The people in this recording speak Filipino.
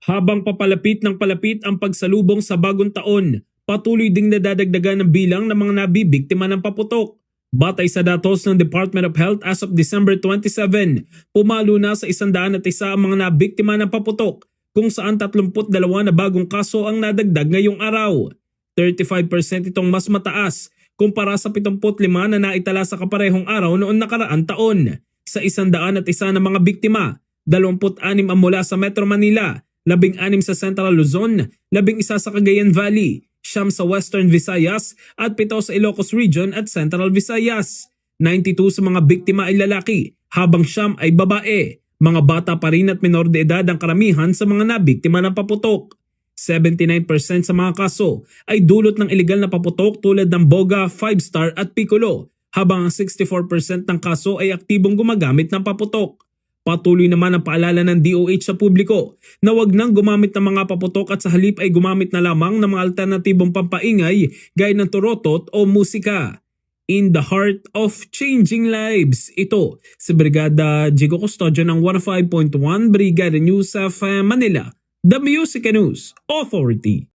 Habang papalapit ng palapit ang pagsalubong sa bagong taon, patuloy ding nadadagdagan ng bilang ng mga nabibiktima ng paputok. Batay sa datos ng Department of Health as of December 27, pumalo na sa 101 ang mga nabiktima ng paputok, kung saan 32 na bagong kaso ang nadagdag ngayong araw. 35% itong mas mataas kumpara sa 75 na naitala sa kaparehong araw noong nakaraang taon. Sa 101 na mga biktima, 26 ang mula sa Metro Manila, 16 sa Central Luzon, 11 sa Cagayan Valley, 9 sa Western Visayas at 7 sa Ilocos Region at Central Visayas. 92 sa mga biktima ay lalaki, habang 9 ay babae. Mga bata pa rin at menor de edad ang karamihan sa mga nabiktima ng paputok. 79% sa mga kaso ay dulot ng ilegal na paputok tulad ng Boga, 5-star at Piccolo, habang 64% ng kaso ay aktibong gumagamit ng paputok. Patuloy naman ang paalala ng DOH sa publiko na wag nang gumamit ng mga paputok at sa halip ay gumamit na lamang ng mga alternatibong pampaingay gaya ng turotot o musika. In the heart of changing lives, ito si Brigada Jigo Custodio ng 105.1 Brigada News of Manila, The Music News Authority.